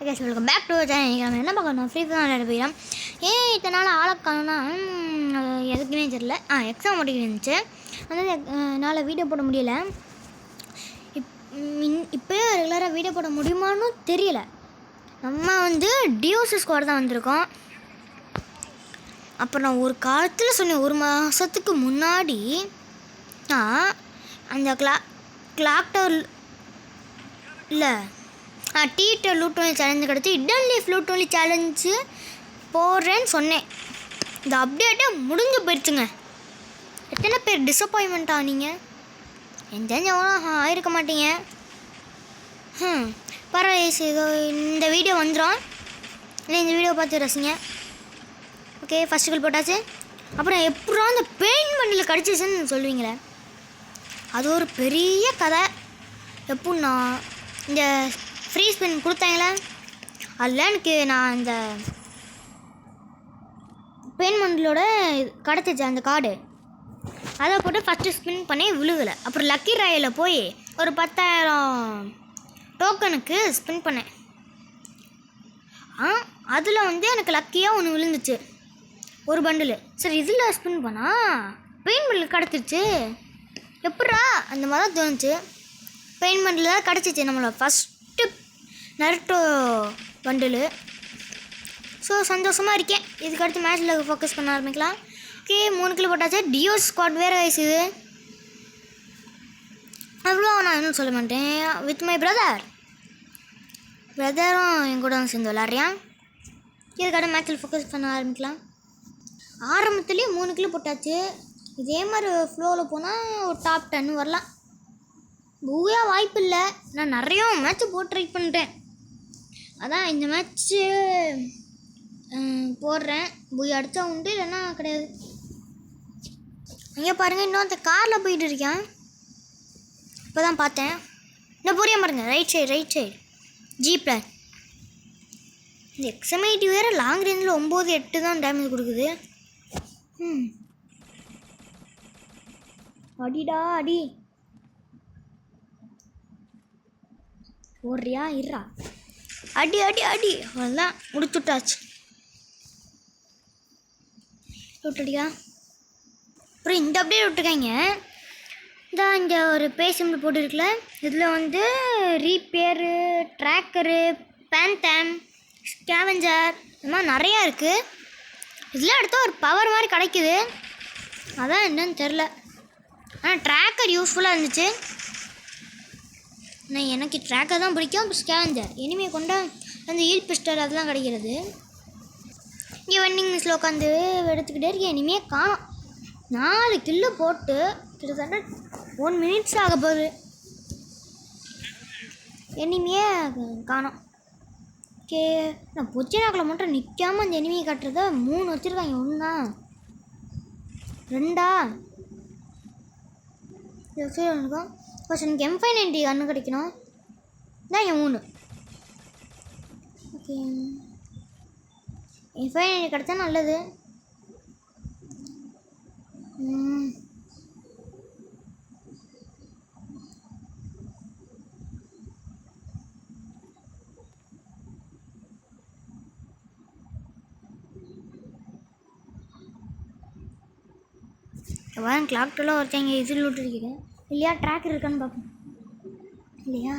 Case welcome back to channel. நம்ம என்ன பார்க்கணும், ஃப்ரீ ஃபயர் விளையாட போயிடும். ஏன் இத்தனை நாள் ஆளக்கானா எதுக்குன்னே தெரில. எக்ஸாம் ஓட்டிக்கிட்டு இருந்துச்சு, அதனால் என்னால் வீடியோ போட முடியல. இப்போயும் ரெகுலராக வீடியோ போட முடியுமான்னு தெரியல. நம்ம வந்து டியூசி ஸ்குவாட் தான் வந்திருக்கோம். அப்புறம் ஒரு காலத்தில் சொன்னேன், ஒரு மாதத்துக்கு முன்னாடி அந்த கிளாக் டவர் இல்லை டீட்டர் லூட் ஒன்லி சேலஞ்சு கிடச்சி இடன் லீஃப் லூட் ஒன்லி சேலஞ்சு போடுறேன்னு சொன்னேன். இந்த அப்டேட்டே முடிஞ்சு போயிடுச்சுங்க. எத்தனை பேர் டிசப்பாயின்மெண்ட் ஆனீங்க? என் தெரிஞ்சவங்களும் ஆயிருக்க மாட்டீங்க. பரவாயில்ல, இந்த வீடியோ வந்துடும். இல்லை இந்த வீடியோ பார்த்து ரசிங்க. ஓகே, ஃபஸ்ட்டு கால் போட்டாச்சு. அப்புறம் எப்படா அந்த பெயிண்ட் பண்டில் கிடச்சிச்சுன்னு சொல்லுவீங்களே, அது ஒரு பெரிய கதை. எப்படின்னா, இந்த ஃப்ரீ ஸ்பின் கொடுத்தாங்களே, அதில் எனக்கு நான் இந்த பெயிண்ட் பண்டிலோட கிடச்சிச்சு அந்த கார்டு. அதை போட்டு ஃபஸ்ட்டு ஸ்பின் பண்ணி விழுகலை. அப்புறம் லக்கி ராயில் போய் ஒரு 10,000 டோக்கனுக்கு ஸ்பின் பண்ணேன். அதில் வந்து எனக்கு லக்கியாக ஒன்று விழுந்துச்சு, ஒரு பண்டில். சரி, இதில் ஸ்பின் பண்ணால் பெயிண்ட் பண்டில் கிடச்சிருச்சு. எப்படா அந்த மாதிரி தான் தோணுச்சு. பெயிண்ட் பண்டில் தான் கிடச்சிச்சு நம்மளோட ஃபஸ்ட்டு நருட்டோ பண்டில். ஸோ சந்தோஷமாக இருக்கேன். இதுக்கடுத்து மேட்ச்சில் ஃபோக்கஸ் பண்ண ஆரம்பிக்கலாம். ஓகே, 3 கிலோ போட்டாச்சு. டியோஸ் ஸ்குவாட் வேறு வயசு இது. அவ்வளோ நான் இன்னும் சொல்ல மாட்டேன். வித் மை பிரதரும் என் கூட வந்து சேர்ந்து விளாட்றியான். இதுக்கடுத்து மேட்ச்சில் ஃபோக்கஸ் பண்ண ஆரம்பிக்கலாம். ஆரம்பத்துலேயே 3 கிலோ போட்டாச்சு. இதே மாதிரி ஃப்ளோவில் போனால் ஒரு டாப் 10 வரலாம். பூயா வாய்ப்பு இல்லை. நான் நிறைய மேட்ச்சு போட்டு ட்ரை பண்ணுறேன். அதான் இந்த மேட்ச்சு போடுறேன். பூயா அடித்தா உண்டு, இல்லைன்னா கிடையாது. இங்கே பாருங்கள், இன்னும் அந்த காரில் போயிட்டு இருக்கேன். இப்போ தான் பார்த்தேன். இன்னும் புரிய பாருங்க, ரைட் சைடு ஜீப்பில். இந்த எக்ஸமைட்டி வேறு லாங் ரேஞ்சில் 9-8 தான் டேமேஜ் கொடுக்குது. அடிடா அடி. ஓடுறியா? இருறா. அடி அடி அடி. அவ்வளோதான், முடிச்சுட்டாச்சு. விட்டுடியா? அப்புறம் இந்த அப்படியே விட்டுருக்காங்க. இங்கே ஒரு பேசிம்பிள் போட்டுருக்குல, இதில் வந்து ரீப்பேரு, ட்ராக்கரு, பேன்தேம், ஸ்கேவெஞ்சர், இந்த மாதிரி நிறையா இருக்குது. இதில் எடுத்தால் ஒரு பவர் மாதிரி கிடைக்குது. அதான் என்னன்னு தெரில. ஆனால் ட்ராக்கர் யூஸ்ஃபுல்லாக இருந்துச்சு. நான் எனக்கு ட்ராக்கர் தான் பிடிக்கும். இப்போ ஸ்கேவெஞ்சர் இனிமேல் கொண்டா அந்த ஈல் பிஸ்டல் அதெல்லாம் கிடைக்கிறது. இங்கே வெண்டிங் மிஷில் உட்காந்து எடுத்துக்கிட்டே இருக்கேன். இனிமேல் காணும். 4 கில்லு போட்டு கிட்டத்தட்ட 1 மினிட்ஸ் ஆக போகுது. எனிமையே காணும். ஓகே, நான் பொச்சினாக்கில் மட்டும் நிற்காமல் அந்த எனிமையை காட்டுறத 3 வச்சுருக்காங்க. 1 2 இருக்கும். ஃபஸ்ட் எனக்கு M590 கன்று கிடைக்கணும். தான் என் 3. ஓகே, M590 கிடைச்சா நல்லது. வாரம் கிளாக்டெல்லாம் ஒருத்தங்க இதில் விட்டுருக்கிறேன். இல்லையா ட்ராக் இருக்கான்னு பார்ப்போம். இல்லையா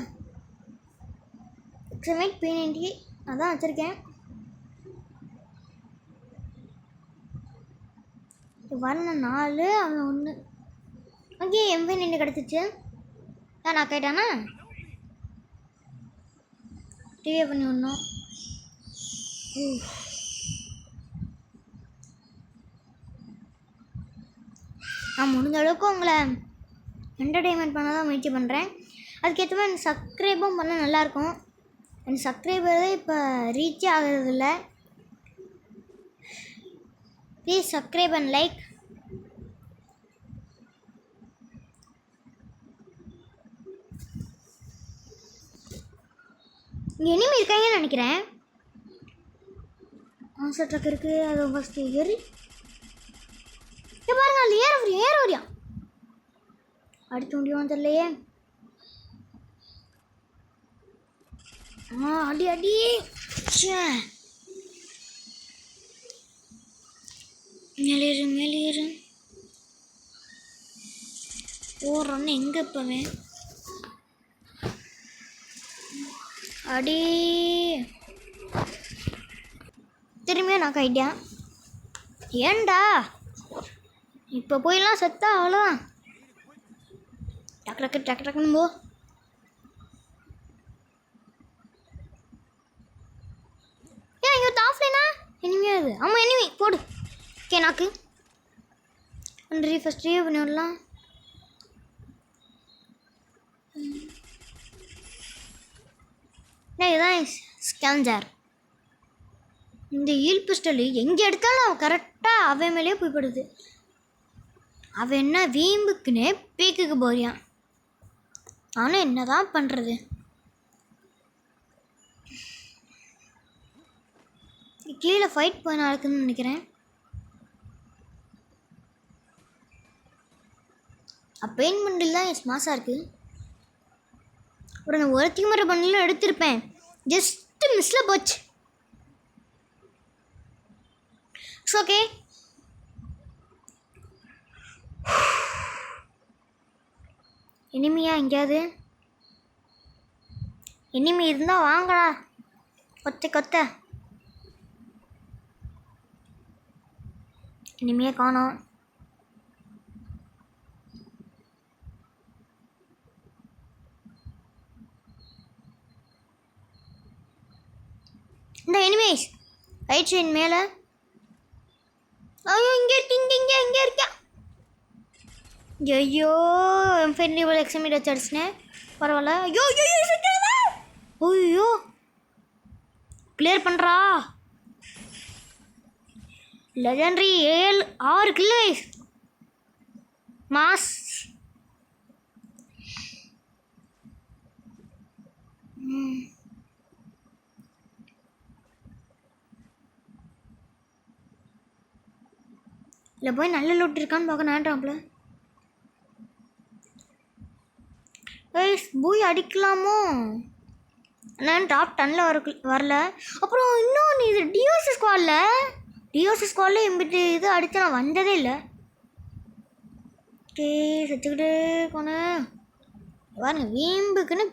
எக்ஸமைட் P90 அதான் வச்சுருக்கேன். வரணும் 4, அவன் 1. ஓகே, M590 கிடச்சிச்சு. நான் கேட்டானா டிவே பண்ணி விடணும். நான் முடிஞ்ச அளவுக்கு உங்களை என்டர்டெயின்மெண்ட் பண்ண தான் முயற்சி பண்ணுறேன். அதுக்கேற்ற மாதிரி எனக்கு சப்ஸ்கிரைபும் பண்ணால் நல்லாயிருக்கும். எனக்கு சப்ஸ்கிரைபர் இப்போ ரீச்சே ஆகிறதில்ல. Please subscribe and like. இங்கே இனிமே இருக்காங்கன்னு நினைக்கிறேன். ஆன்சர் ட்ரக் இருக்குது. அது ஃபஸ்ட்டு ஏறி பாருங்க, அது ஏற வரியா அடுத்த முடியும் தெரியலையே. அடி அடி ச்சே மேலேறு மேலேறு ஓடுறோன்னு எங்கே இப்போவே அடி திரும்பியும் நான் கைட்டேன் ஏன்டா இப்போ போயெல்லாம் செத்தா அவ்வளோதான் டக்கு டக்கு டக்கு டக்குன்னு போ ஏன் இங்கே ஆஃப்லைனா இனிமையாக இது ஆமாம் இனிமே போடு ஓகே நாக்கு ஃபஸ்ட் ரீவ் பண்ணி விடலாம் இதுதான் ஸ்கேன்ஜர் இந்த ஈல் பிஸ்டல் எங்கே எடுத்தாலும் அவன் கரெக்டாக அவன் மேலேயே போய் படுது அவன் என்ன வீம்புக்குன்னே பீக்குக்கு போறியான் ஆனால் என்ன தான் பண்ணுறது கீழே ஃபைட் போய் நடக்குதுன்னு நினைக்கிறேன் பெயிண்ட் பண்டில் தான் மாசாக இருக்குது அப்புறம் நான் ஒருத்திக்கு முறை பண்டிலும் எடுத்திருப்பேன் ஜஸ்ட்டு மிஸ்ஸில் போச்சு ஓகே இனிமையா எங்கேயாவது இனிமே இருந்தால் வாங்கடா கொத்த கொத்த இனிமையே காணோம் இந்த எனிமேஸ் ரைட் சைடு மேலே ஐயோ இங்கே இருக்கு இங்கே இருக்கா ஐயோ ஃப்ரெண்ட்லி போல் எக்ஸாமிட் வச்சு அடிச்சினேன் பரவாயில்ல ஐயோ ஐயோ கிளியர் பண்ணுறா லெஜண்டரி 6 கிலோ மாஸ் இல்லை போய் நல்ல லூட் இருக்கான்னு பார்க்க நான்றாப்ல பூய் அடிக்கலாமோ நான் டாப் 10ல் வரல அப்புறம் இன்னொன்று இது டிஓசி ஸ்குவாடில் எம்பிட்டு இது அடித்து நான் வந்ததே இல்லை ஓகே செத்துக்கிட்டு போனேன் பாருங்க வீம்புக்குன்னு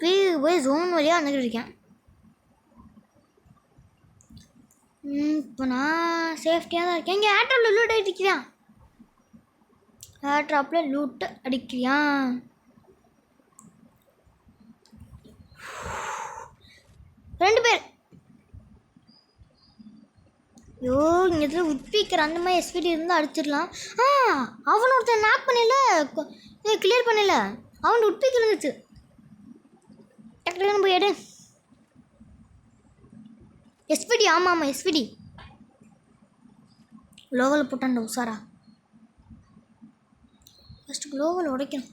போய் ஜோன் வழியாக வந்துக்கிட்டு இருக்கேன் இப்போ நான் சேஃப்டியாக தான் இருக்கேன் இங்கே ஏர்ட்ராப்பில் லூட் அடிக்கிறியா ஏர்ட்ராப்பில் லூட்டு அடிக்கிறியா 2 பேர் ஐயோ இங்கே இதில் உட்பிக்கிற அந்த மாதிரி எஸ்பிடி இருந்தால் அடிச்சிடலாம் அவனை ஒருத்தன் நாக் பண்ணல கிளியர் பண்ணல அவன் உட்பிக்கு இருந்துச்சு டக்குனு போய் எடு எஸ்பிடி ஆமாம் எஸ்பிடி குளோவல் போட்டான்டா உஷாரா ஃபஸ்ட்டு குளோவல் உடைக்கணும்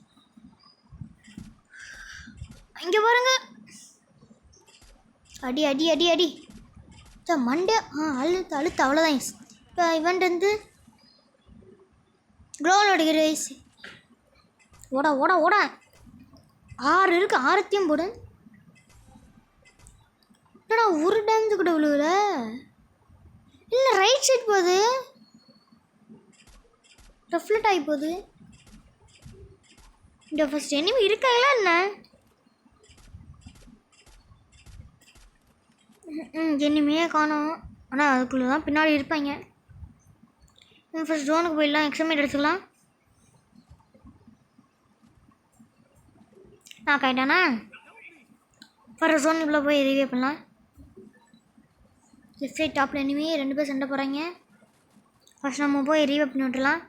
இங்கே பாருங்க அடி அடி அடி அடி மண்டே அழுத்து அவ்வளோதான் இப்போ இவன்ட்டு வந்து குளோவல் உடைக்கிற வயசு ஓட 6 இருக்கு 6த்தையும் போடு என்னடா ஒரு டேமேஜ் கூட விழுவுல இல்லை ரைட் சைட் போகுது ரெஃப்ளெக்ட் ஆகி போகுது இந்த ஃபஸ்ட் எனிமி இருக்காங்களா என்ன எனிமையே காணோம் ஆனால் அதுக்குள்ளே தான் பின்னாடி இருப்பாங்க ஃபஸ்ட் ஜோனுக்கு போயிடலாம் எக்ஸாமிட் எடுத்துக்கலாம் நான் கைட்டானா ஃபஸ்ட் ஜோனுக்குள்ளே போய் ரிவ்யூ பண்ணலாம் லெஃப்ட் சைட் டாப்பில் எனிமே 2 பேர் சண்டை போகிறாங்க ஃபஸ்ட் நம்ம போய் ரிவ்யூ பண்ணி விட்டுலாம்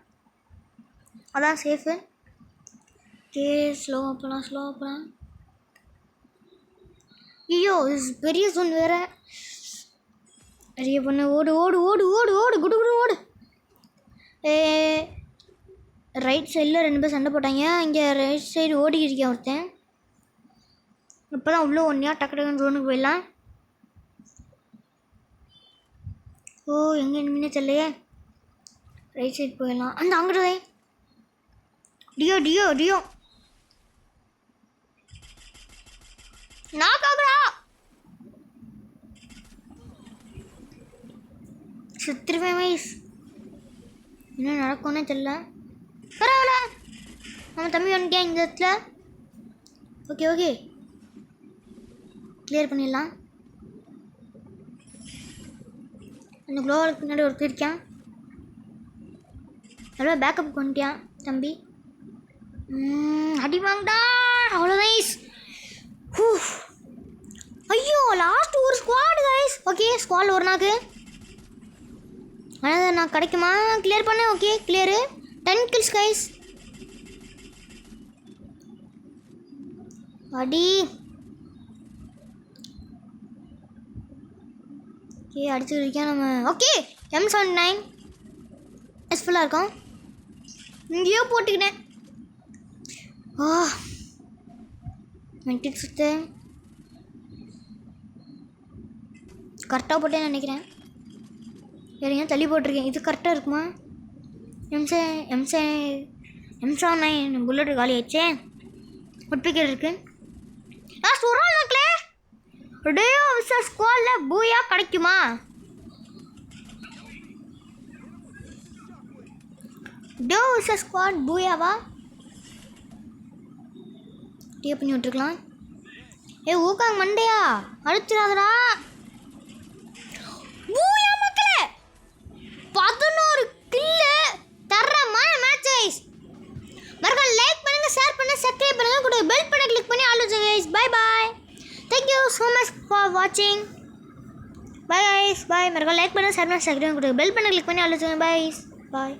அதான் சேஃபு ஓகே ஸ்லோவாக போகலாம் ஐயோ பெரிய ஜோன் வேறு நிறைய பொண்ணு ஓடு குடு ஓடு ரைட் சைடில் 2 பேர் சண்டை போட்டாங்க இங்கே ரைட் சைடு ஓடிக்கிட்டு ஒருத்தன் இப்போ தான் உள்ளே ஒன்றையா டக்கு ஜோனுக்கு போயிடலாம் எங்கே நிமின்னே தெரியலையே ரைட் சைடு போயிடலாம் அந்த அங்கிட்டதே டியோ நாக் ஆகுறா சுத்திருவேன் கைஸ். என்ன நடக்கும்னே தெரியல. பரவாயில்ல, நம்ம தம்பி வந்துட்டேன் இந்த இடத்துல. ஓகே ஓகே, கிளியர் பண்ணிடலாம். அந்த க்ளோவலுக்கு பின்னாடி ஒருத்தர் இருக்கான். எவ்வளோ பேக்கப் பண்ணிட்டியான் தம்பி. அடி வாங்கடா. அவ்வளோ நைஸ். ஐயோ, லாஸ்ட் ஒரு ஸ்குவாடு கைஸ். ஓகே, ஸ்குவாட் ஒரு நாக்கு. ஆனால் நான் கிடைக்குமா? கிளியர் பண்ணேன். Okay, clear. 10 kills guys. அடி. ஓகே, அடிச்சுட்டு இருக்கேன் நம்ம. ஓகே, M79 எஸ்ஃபுல்லாக இருக்கும். இங்கேயோ போட்டுக்கிட்டேன். மென்டிக் சுத்து கரெக்டாக போட்டேன்னு நினைக்கிறேன். வேறு தள்ளி போட்டிருக்கேன். இது கரெக்டாக இருக்குமா? M79 புல்லட் காலி ஆயிடுச்சே. ஒட்பிக்கர் இருக்குது. லாஸ்ட் ஒரு நாள் நாக்கில் டேயோ விசஸ் ஸ்குவாடில் பூயா கிடைக்குமா? டேயோ விசஸ் ஸ்குவாட் பூயாவா? டீ பண்ணி விட்டுருக்கலாம். ஊக்காங்க மண்டையா, அடிச்சிடாதடா. பூயா மக்களே, 11 கில்லு தரமான மேட்ச் கைஸ். மறக்காம லைக் பண்ணுங்க, ஷேர் பண்ணுங்க, சப்ஸ்கிரைப் பண்ணுங்க, கூட பெல் பட்டனை கிளிக் பண்ணி ஆல் வச்சுங்க guys. Bye bye. Thank you so much for watching. Bye guys. Bye. மறக்காம லைக் பண்ணுங்க, ஷேர் பண்ணுங்க, சப்ஸ்கிரைப் பண்ணுங்க, கூட பெல் பட்டனை கிளிக் பண்ணி ஆல் வச்சுங்க. பை.